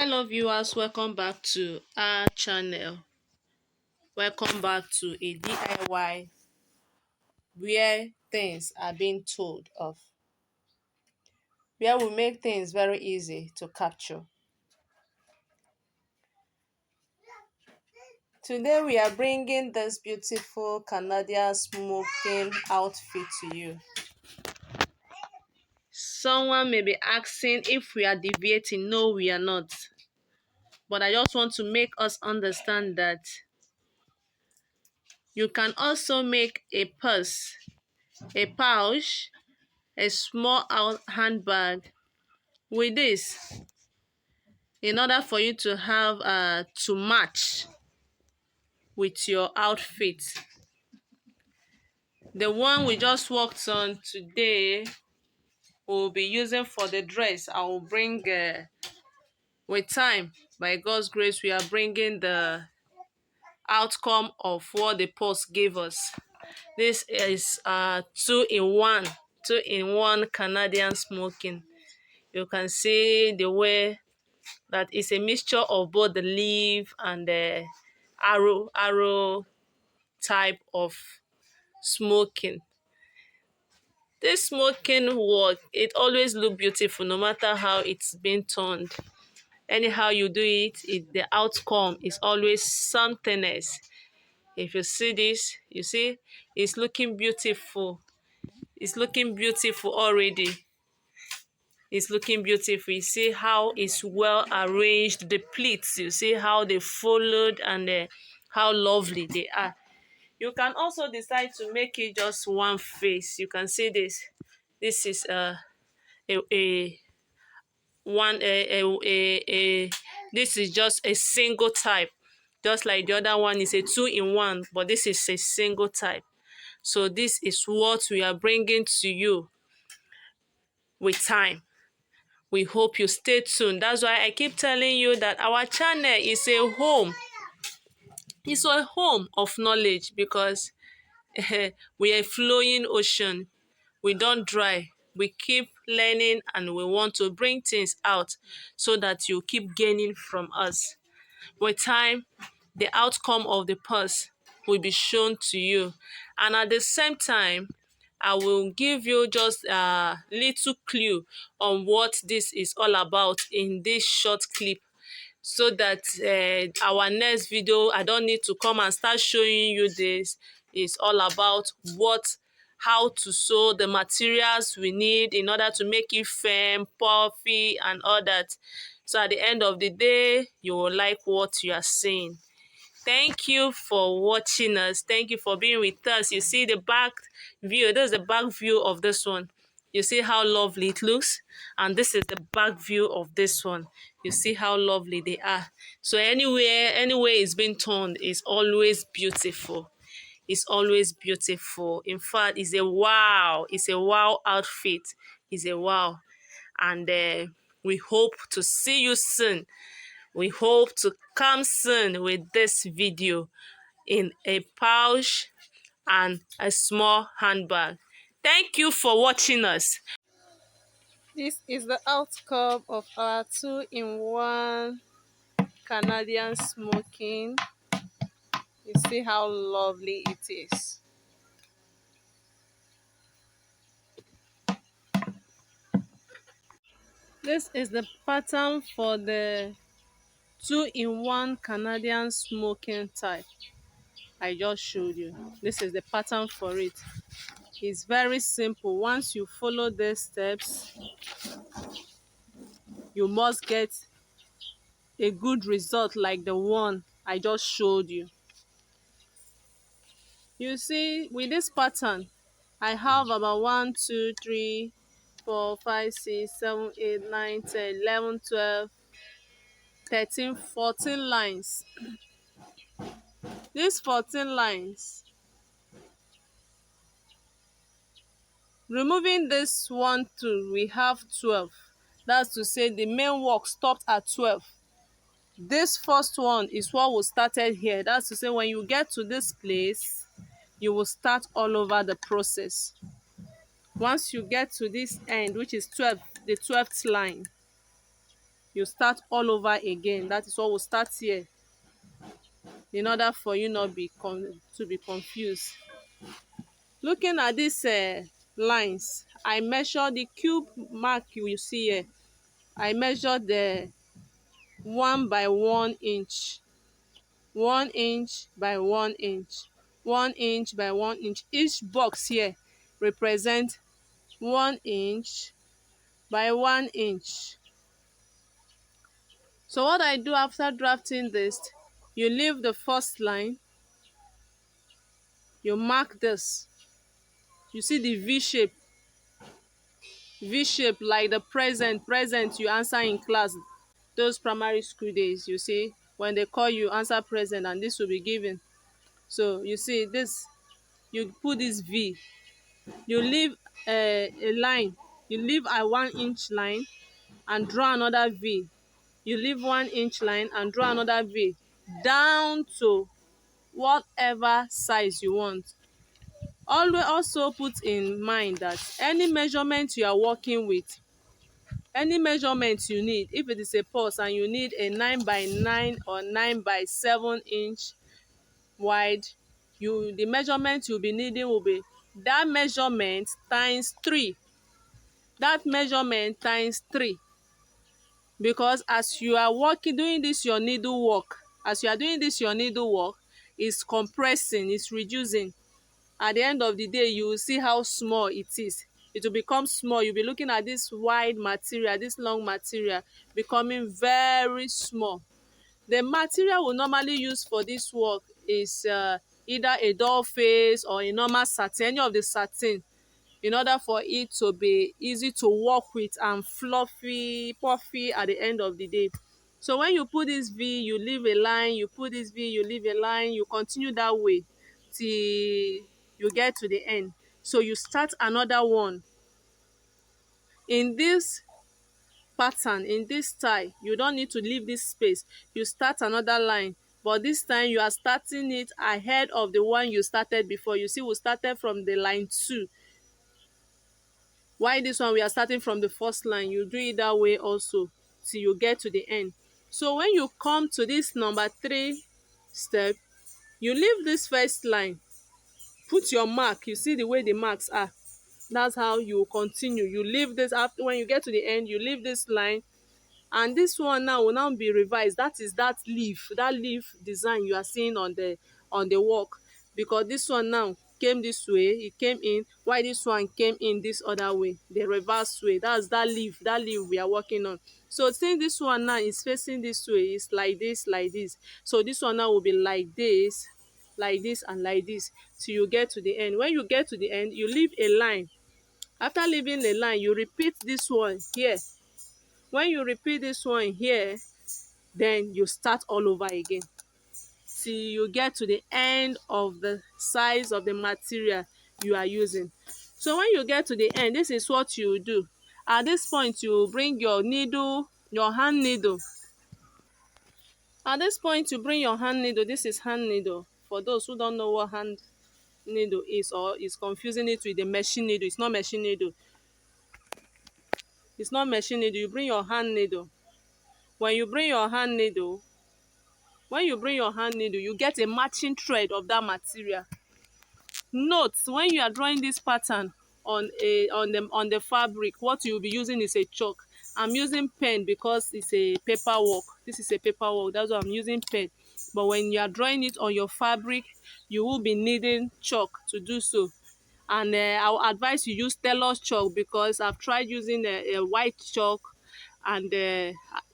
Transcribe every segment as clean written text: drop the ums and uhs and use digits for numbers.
Hello viewers, welcome back to our channel. Welcome back to a DIY where things are being told of, where we make things very easy to capture. Today we are bringing this beautiful Canadian smoking outfit to you. Someone may be asking if we are deviating. No, we are not. But I just want to make us understand that you can also make a purse, a pouch, a small handbag with this in order for you to have to match with your outfit. The one we just worked on today we'll be using for the dress. I will bring with time, by God's grace, we are bringing the outcome of what the post gave us. This is two-in-one Canadian smoking. You can see the way that is a mixture of both the leaf and the arrow type of smoking. This smoking work, it always look beautiful no matter how it's been turned. Anyhow you do it, the outcome is always something else. If you see this, you see it's looking beautiful. It's looking beautiful already. It's looking beautiful. You see how it's well arranged. The pleats, you see how they followed and how lovely they are. You can also decide to make it just one face. You can see this. This is this is just a single type. Just like the other one is a two-in-one, but this is a single type. So this is what we are bringing to you with time. We hope you stay tuned. That's why I keep telling you that our channel is a home. It's a home of knowledge because we are a flowing ocean. We don't dry. We keep learning and we want to bring things out so that you keep gaining from us. With time, the outcome of the purse will be shown to you. And at the same time, I will give you just a little clue on what this is all about in this short clip, so that our next video, I don't need to come and start showing you this. It's all about how to sew, the materials we need in order to make it firm, puffy and all that. So at the end of the day, you will like what you are seeing. Thank you for watching us. Thank you for being with us. You see the back view. This is the back view of this one. You see how lovely it looks, and this is the back view of this one. You see how lovely they are. So anyway it's been turned, it's always beautiful. It's always beautiful. In fact, it's a wow. It's a wow outfit. It's a wow. And we hope to see you soon. We hope to come soon with this video in a pouch and a small handbag. Thank you for watching us. This is the outcome of our two-in-one Canadian smoking. You see how lovely it is. This is the pattern for the two-in-one Canadian smoking type I just showed you. This is the pattern for it. It's very simple. Once you follow these steps, you must get a good result like the one I just showed you. You see, with this pattern, I have about 1, 2, 3, 4, 5, 6, 7, 8, 9, 10, 11, 12, 13, 14 lines. These 14 lines, removing this 1, 2, we have 12. That's to say the main work stopped at 12. This first one is what we started here. That's to say when you get to this place, you will start all over the process. Once you get to this end, which is 12, the 12th line, you start all over again. That is what will start here, in order for you not to be confused. Looking at these lines, I measure the cube mark you see here. I measure the 1 by 1 inch, 1 inch by 1 inch, 1 inch by 1 inch. Each box here represent 1 inch by 1 inch. So what I do after drafting this, you leave the first line, you mark this. You see the V shape like the present you answer in class, those primary school days. You see, when they call you, answer present and this will be given. So you see this, you put this V, you leave a line, you leave a 1 inch line and draw another V. You leave 1 inch line and draw another V down to whatever size you want. Always also put in mind that any measurement you are working with, any measurement you need, if it is a purse and you need a 9 by 9 or 9 by 7 inch wide, the measurement you'll be needing will be that measurement times 3. That measurement times 3. Because as you are working, doing this your needle work, as you are doing this your needle work, is compressing, is reducing. At the end of the day, you will see how small it is. It will become small. You'll be looking at this wide material, this long material becoming very small. The material we normally use for this work is either a doll face or a normal satin, any of the satin, in order for it to be easy to work with and fluffy, puffy at the end of the day. So when you put this V, you leave a line, you put this V, you leave a line, you continue that way till you get to the end. So you start another one. In this pattern, in this style, you don't need to leave this space. You start another line, but this time you are starting it ahead of the one you started before. You see, we started from the line 2. Why this one we are starting from the first line? You do it that way also till you get to the end. So when you come to this number 3 step, you leave this first line, put your mark. You see the way the marks are, that's how you continue. You leave this, after when you get to the end, you leave this line, and this one now will now be revised. That is that leaf design you are seeing on the work, because this one now came this way, it came in, while this one came in this other way, the reverse way. That's that leaf we are working on. So since this one now is facing this way, it's like this, like this. So this one now will be like this, and like this till you get to the end. When you get to the end, you leave a line. After leaving a line, you repeat this one here. When you repeat this one here, then you start all over again till you get to the end of the size of the material you are using. So when you get to the end, this is what you do. At this point, you bring your needle, your hand needle. At this point, you bring your hand needle. This is hand needle. For those who don't know what hand needle is, or is confusing it with the machine needle, it's not machine needle. It's not machine needle. You bring your hand needle. When you bring your hand needle, you get a matching thread of that material. Note, when you are drawing this pattern on the fabric, what you will be using is a chalk. I'm using pen because it's a paperwork. This is a paperwork, that's why I'm using pen. But when you are drawing it on your fabric, you will be needing chalk to do so. And I will advise you use tailor's chalk, because I've tried using a white chalk, and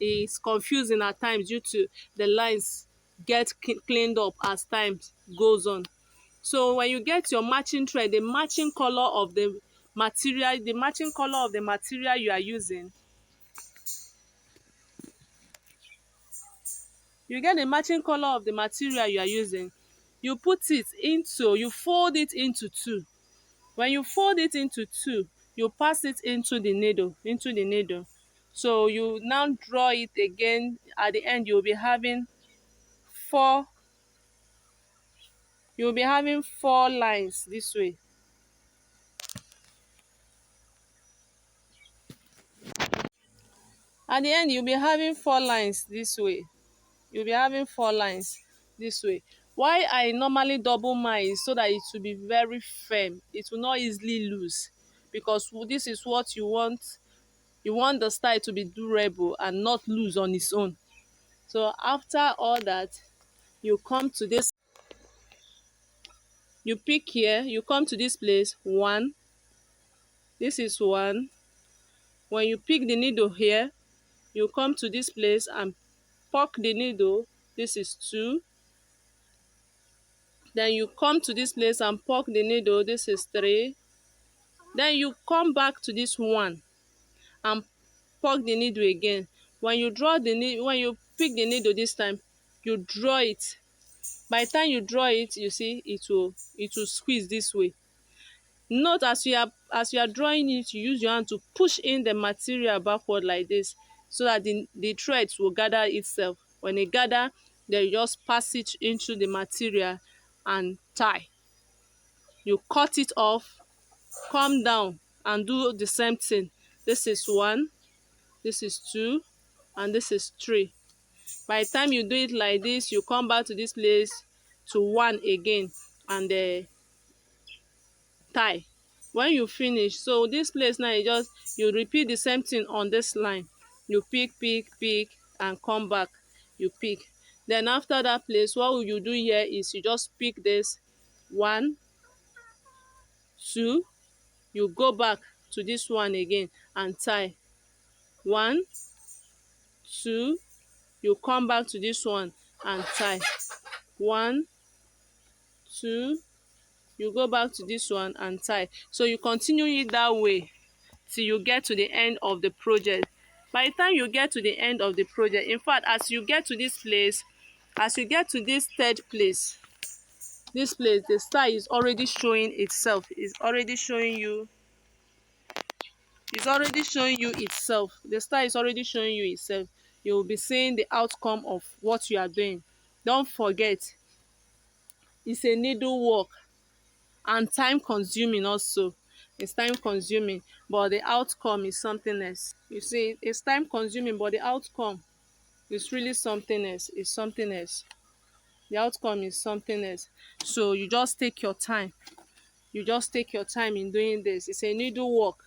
it's confusing at times due to the lines get cleaned up as time goes on. So when you get your matching thread, the matching color of the material you are using, you get the matching color of the material you are using, you fold it into 2. When you fold it into 2, you pass it into the needle, so you now draw it again. At the end, you'll be having 4 lines this way. At the end, you'll be having 4 lines this way. You'll be having 4 lines this way. Why I normally double mine is so that it will be very firm. It will not easily lose, because this is what you want. You want the style to be durable and not loose on its own. So after all that, you come to this, you pick here, you come to this place, one. This is one. When you pick the needle here, you come to this place and poke the needle. This is two. Then you come to this place and poke the needle. This is three. Then you come back to this one and poke the needle again. When you draw the needle, when you pick the needle this time, you draw it. By the time you draw it, you see it will squeeze this way. Note, as you are drawing it, you use your hand to push in the material backward like this, so that the threads will gather itself. When it gather, then you just pass it into the material and tie. You cut it off, come down and do the same thing. This is one, this is two, and this is three. By the time you do it like this, you come back to this place to one again and tie. When you finish, so this place now, you repeat the same thing on this line. You pick, and come back, you pick. Then after that place, what you do here is you just pick this one, two, you go back to this one again and tie. One, two, you come back to this one and tie. One, two, you go back to this one and tie. So you continue it that way till you get to the end of the project. By the time you get to the end of the project, in fact, as you get to this place, as you get to this third place, this place, the star is already showing itself. The star is already showing you itself. You will be seeing the outcome of what you are doing. Don't forget, it's a needle work and time consuming also. It's time consuming, but the outcome is something else. You see, it's time consuming, but the outcome is really something else. It's something else. The outcome is something else. So you just take your time. You just take your time in doing this. It's a needle work.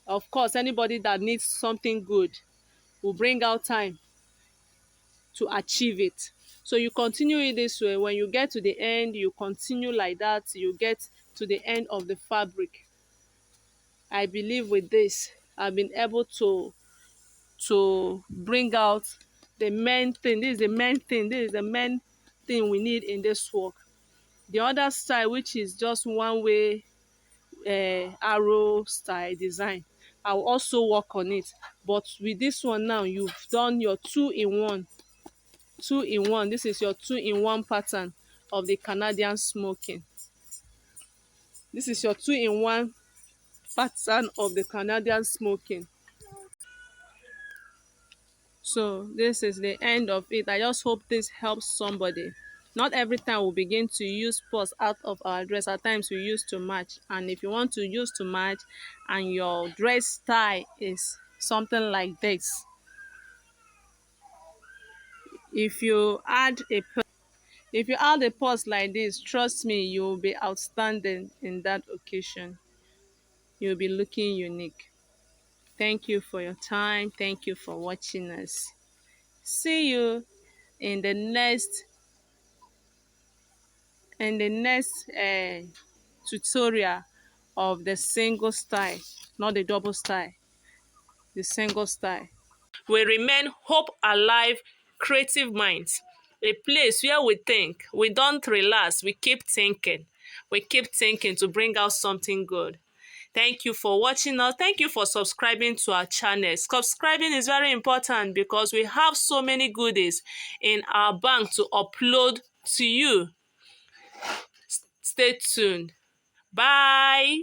Of course, anybody that needs something good will bring out time to achieve it. So you continue it this way. When you get to the end, you continue like that till you get to the end of the fabric. I believe with this, I've been able to bring out the main thing. This is the main thing. This is the main thing we need in this work. The other style, which is just one way arrow style design, I'll also work on it. But with this one now, you've done your two-in-one. This is your two-in-one pattern of the Canadian smoking. This is your two-in-one pattern of the Canadian smoking. So this is the end of it. I just hope this helps somebody. Not every time we begin to use purse out of our dress. At times we use to match, and if you want to use to match and your dress style is something like this, if you add a purse like this, trust me, you will be outstanding in that occasion. You'll be looking unique. Thank you for your time. Thank you for watching us. See you in the next tutorial of the single style, not the double style, the single style. We remain hope alive creative minds, a place where we think, we don't relax, we keep thinking. We keep thinking to bring out something good. Thank you for watching us. Thank you for subscribing to our channel. Subscribing is very important because we have so many goodies in our bank to upload to you. Stay tuned. Bye.